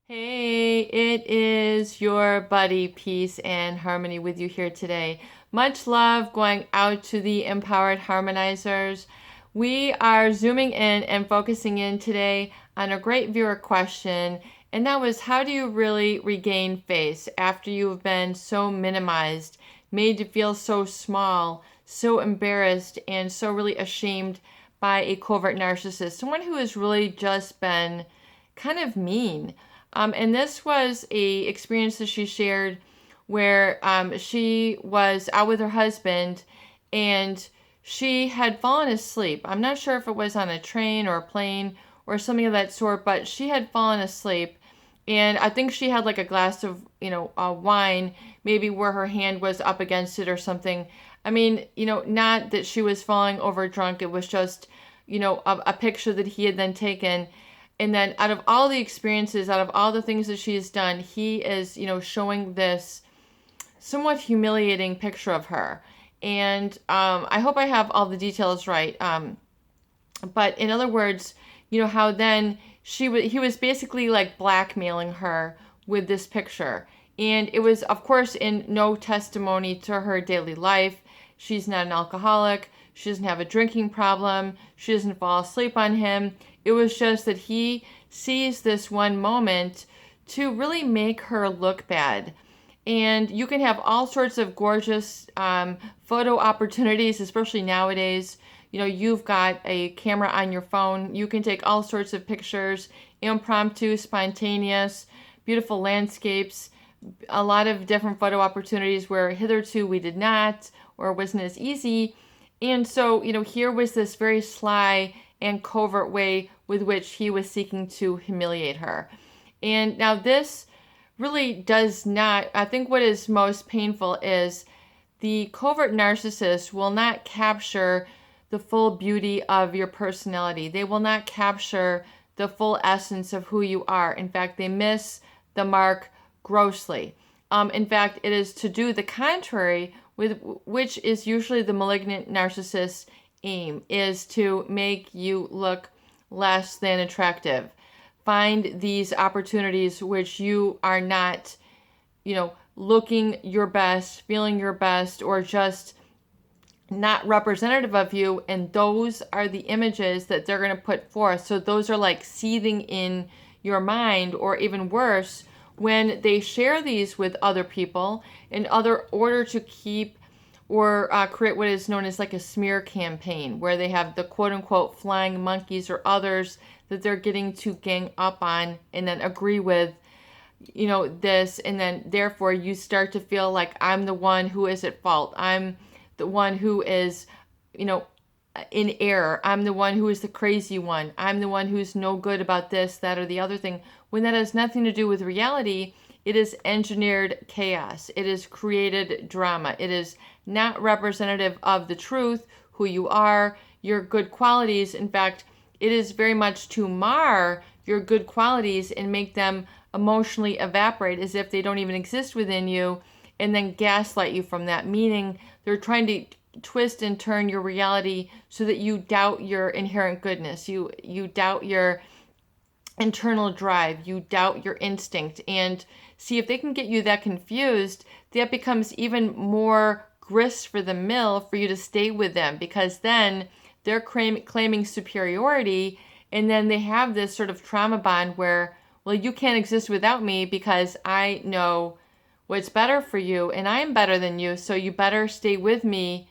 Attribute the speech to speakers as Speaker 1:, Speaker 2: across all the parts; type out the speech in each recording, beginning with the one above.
Speaker 1: Hey, it is your buddy Peace and Harmony with you here today. Much love going out to the empowered harmonizers. We are zooming in and focusing in today on a great viewer question, and that was, how do you really regain face after you've been so minimized, made to feel so small, so embarrassed, and so really ashamed by a covert narcissist, someone who has really just been kind of mean. And this was a experience that she shared where she was out with her husband and she had fallen asleep. I'm not sure if it was on a train or a plane or something of that sort, but she had fallen asleep. And I think she had like a glass of, wine, maybe where her hand was up against it or something. I mean, not that she was falling over drunk. It was just, a picture that he had then taken. And then out of all the experiences, out of all the things that she's done, he is, showing this somewhat humiliating picture of her. And I hope I have all the details right. But in other words, how then he was basically like blackmailing her with this picture. And it was, of course, in no testimony to her daily life. She's not an alcoholic. She doesn't have a drinking problem. She doesn't fall asleep on him. It was just that he sees this one moment to really make her look bad. And you can have all sorts of gorgeous photo opportunities, especially nowadays. You've got a camera on your phone. You can take all sorts of pictures, impromptu, spontaneous, beautiful landscapes, a lot of different photo opportunities where hitherto we did not or wasn't as easy. And so, here was this very sly and covert way with which he was seeking to humiliate her. And now this really does not, I think what is most painful is the covert narcissist will not capture the full beauty of your personality. They will not capture the full essence of who you are. In fact, they miss the mark grossly. In fact, it is to do the contrary, with which is usually the malignant narcissist's aim, is to make you look less than attractive. Find these opportunities which you are not, looking your best, feeling your best, or just not representative of you, and those are the images that they're going to put forth. So those are like seething in your mind, or even worse, when they share these with other people in order to keep or create what is known as like a smear campaign, where they have the quote unquote flying monkeys or others that they're getting to gang up on and then agree with, this, and then therefore you start to feel like I'm the one who is at fault. I'm the one who is, in error. I'm the one who is the crazy one. I'm the one who's no good about this, that, or the other thing. When that has nothing to do with reality, it is engineered chaos. It is created drama. It is not representative of the truth, who you are, your good qualities. In fact, it is very much to mar your good qualities and make them emotionally evaporate as if they don't even exist within you, and then gaslight you from that, meaning they're trying to twist and turn your reality so that you doubt your inherent goodness. You doubt your internal drive. You doubt your instinct. And see, if they can get you that confused, that becomes even more grist for the mill for you to stay with them, because then they're claiming superiority, and then they have this sort of trauma bond where, well, you can't exist without me because I know what's better for you and I'm better than you, so you better stay with me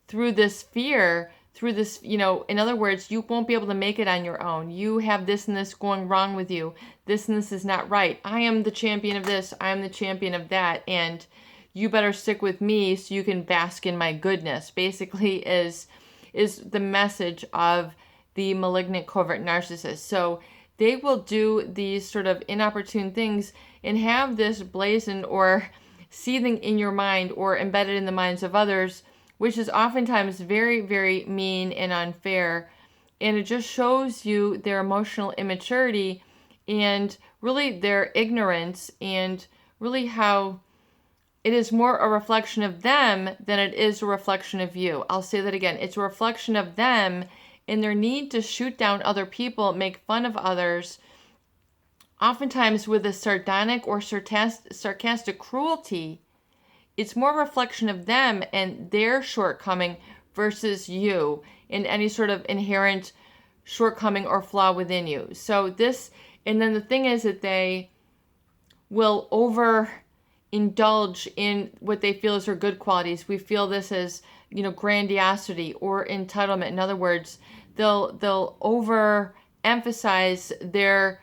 Speaker 1: through this fear, through this, in other words, you won't be able to make it on your own. You have this and this going wrong with you. This and this is not right. I am the champion of this. I am the champion of that. And you better stick with me so you can bask in my goodness, basically is the message of the malignant covert narcissist. So they will do these sort of inopportune things and have this blazoned or seething in your mind or embedded in the minds of others, which is oftentimes very, very mean and unfair. And it just shows you their emotional immaturity and really their ignorance, and really how it is more a reflection of them than it is a reflection of you. I'll say that again. It's a reflection of them and their need to shoot down other people, make fun of others, oftentimes with a sardonic or sarcastic cruelty, it's more a reflection of them and their shortcoming versus you and any sort of inherent shortcoming or flaw within you. So this, and then the thing is that they will overindulge in what they feel is their good qualities. We feel this as, grandiosity or entitlement. In other words, they'll overemphasize their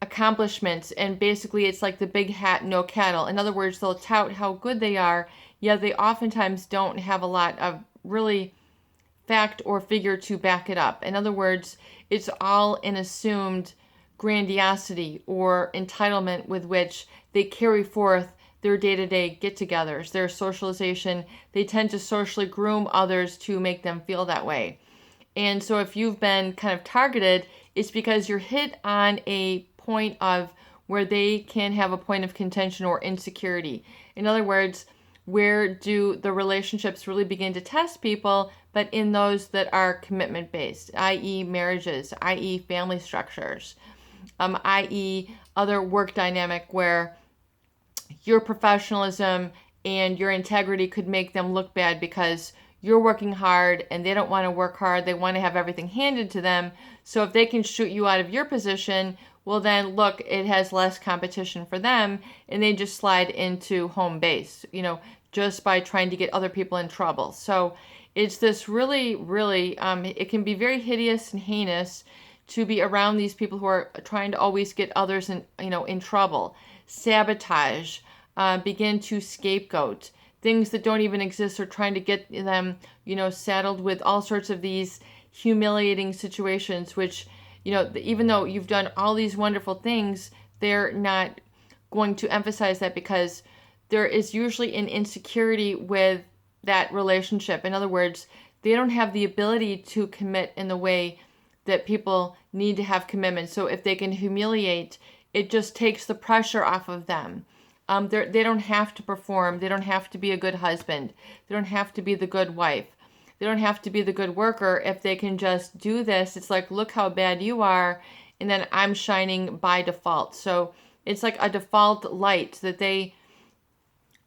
Speaker 1: accomplishments, and basically it's like the big hat, no cattle. In other words, they'll tout how good they are, yet they oftentimes don't have a lot of really fact or figure to back it up. In other words, it's all an assumed grandiosity or entitlement with which they carry forth their day-to-day get-togethers, their socialization. They tend to socially groom others to make them feel that way. And so if you've been kind of targeted, it's because you're hit on a point of where they can have a point of contention or insecurity. In other words, where do the relationships really begin to test people, but in those that are commitment-based, i.e. marriages, i.e. family structures, i.e. other work dynamic where your professionalism and your integrity could make them look bad because you're working hard and they don't want to work hard. They want to have everything handed to them. So if they can shoot you out of your position, well then look, it has less competition for them and they just slide into home base, just by trying to get other people in trouble. So it's this really, really, it can be very hideous and heinous to be around these people who are trying to always get others in trouble, sabotage, begin to scapegoat things that don't even exist, or trying to get them, saddled with all sorts of these humiliating situations, which, even though you've done all these wonderful things, they're not going to emphasize that because there is usually an insecurity with that relationship. In other words, they don't have the ability to commit in the way that people need to have commitment. So if they can humiliate, it just takes the pressure off of them. They don't have to perform. They don't have to be a good husband. They don't have to be the good wife. They don't have to be the good worker. If they can just do this, it's like, look how bad you are, and then I'm shining by default. So it's like a default light that they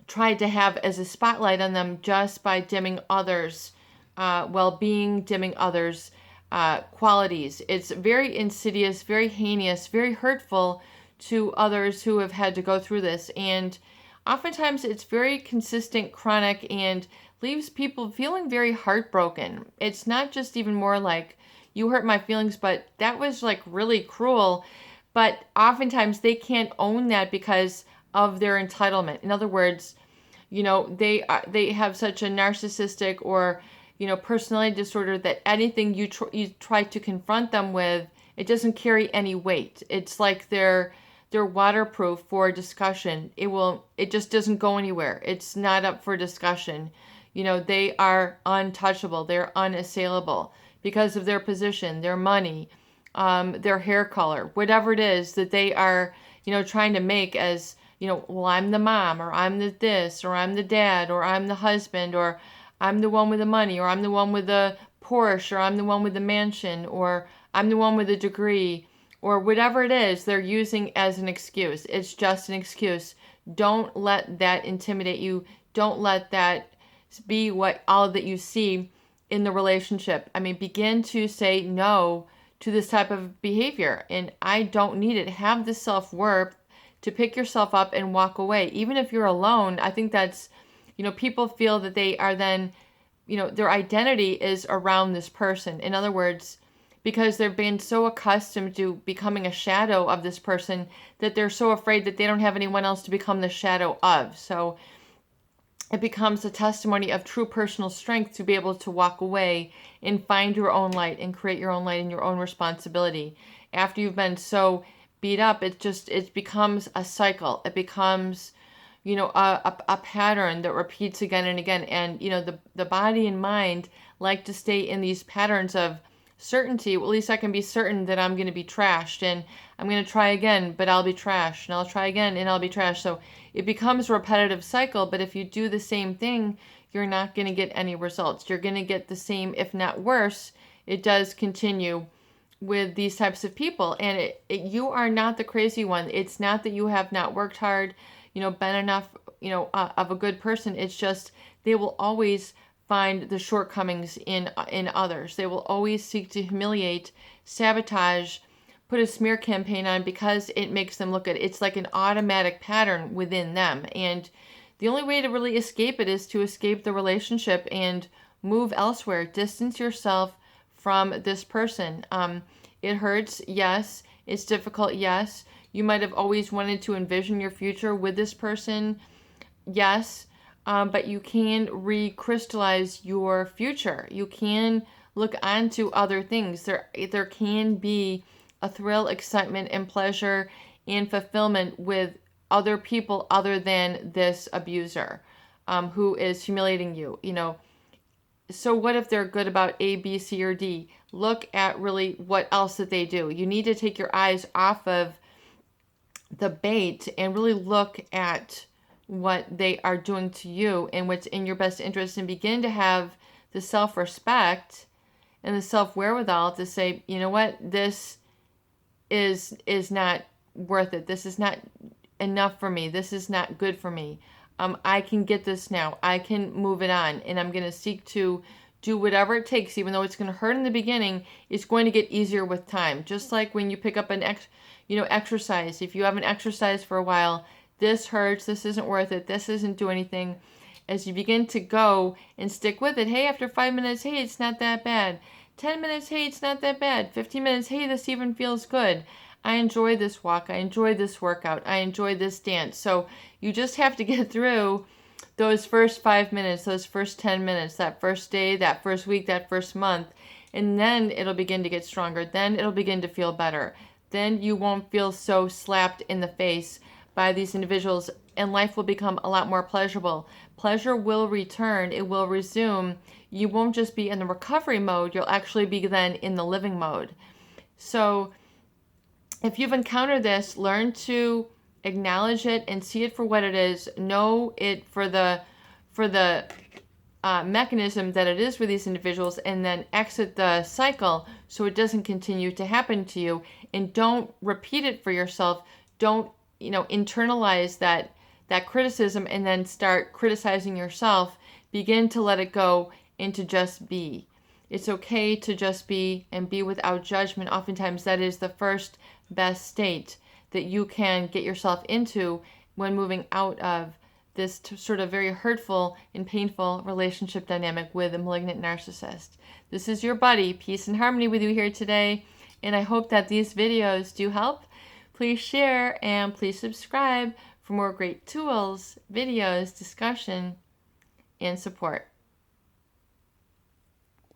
Speaker 1: tried to have as a spotlight on them just by dimming others' well-being, dimming others' qualities. It's very insidious, very heinous, very hurtful to others who have had to go through this. And oftentimes it's very consistent, chronic, and leaves people feeling very heartbroken. It's not just even more like, you hurt my feelings, but that was like really cruel. But oftentimes they can't own that because of their entitlement. In other words, they have such a narcissistic or, personality disorder that anything you try to confront them with, it doesn't carry any weight. It's like they're waterproof for discussion. It just doesn't go anywhere. It's not up for discussion. They are untouchable. They're unassailable because of their position, their money, their hair color, whatever it is that they are, trying to make as, well, I'm the mom, or I'm the this, or I'm the dad, or I'm the husband, or I'm the one with the money, or I'm the one with the Porsche, or I'm the one with the mansion, or I'm the one with the degree, or whatever it is they're using as an excuse. It's just an excuse. Don't let that intimidate you. Don't let that be all that you see in the relationship. Begin to say no to this type of behavior. And I don't need it. Have the self-worth to pick yourself up and walk away. Even if you're alone, I think that's, people feel that they are then, their identity is around this person. In other words, because they've been so accustomed to becoming a shadow of this person that they're so afraid that they don't have anyone else to become the shadow of. So it becomes a testimony of true personal strength to be able to walk away and find your own light and create your own light and your own responsibility. After you've been so beat up, it becomes a cycle. It becomes, a pattern that repeats again and again. And, the body and mind like to stay in these patterns of certainty. Well, at least I can be certain that I'm going to be trashed, and I'm going to try again, but I'll be trashed, and I'll try again and I'll be trashed. So it becomes a repetitive cycle. But if you do the same thing, you're not going to get any results. You're going to get the same, if not worse. It does continue with these types of people. And you are not the crazy one. It's not that you have not worked hard, been enough, of a good person. It's just they will always find the shortcomings in others. They will always seek to humiliate, sabotage, put a smear campaign on because it makes them look good. It's like an automatic pattern within them. And the only way to really escape it is to escape the relationship and move elsewhere. Distance yourself from this person. It hurts, yes. It's difficult, yes. You might have always wanted to envision your future with this person, yes. But you can recrystallize your future. You can look onto other things. There can be a thrill, excitement, and pleasure and fulfillment with other people other than this abuser, who is humiliating you. So what if they're good about A, B, C, or D? Look at really what else that they do. You need to take your eyes off of the bait and really look at what they are doing to you and what's in your best interest, and begin to have the self-respect and the self-wherewithal to say, you know what, this is not worth it. This is not enough for me. This is not good for me. I can get this now. I can move it on, and I'm going to seek to do whatever it takes, even though it's going to hurt in the beginning. It's going to get easier with time. Just like when you pick up an exercise. If you haven't exercised for a while, this hurts. This isn't worth it. This isn't do anything. As you begin to go and stick with it, hey, after 5 minutes, hey, it's not that bad. 10 minutes, hey, it's not that bad. 15 minutes, hey, this even feels good. I enjoy this walk. I enjoy this workout. I enjoy this dance. So you just have to get through those first 5 minutes, those first 10 minutes, that first day, that first week, that first month. And then it'll begin to get stronger. Then it'll begin to feel better. Then you won't feel so slapped in the face by these individuals, and life will become a lot more pleasurable. Pleasure will return. It will resume. You won't just be in the recovery mode. You'll actually be then in the living mode. So if you've encountered this, learn to acknowledge it and see it for what it is. Know it for the mechanism that it is with these individuals, and then exit the cycle so it doesn't continue to happen to you. And don't repeat it for yourself. Don't internalize that criticism and then start criticizing yourself. Begin to let it go and to just be. It's okay to just be and be without judgment. Oftentimes that is the first best state that you can get yourself into when moving out of this sort of very hurtful and painful relationship dynamic with a malignant narcissist. This is your buddy, Peace and Harmony, with you here today, and I hope that these videos do help. Please share and please subscribe for more great tools, videos, discussion, and support.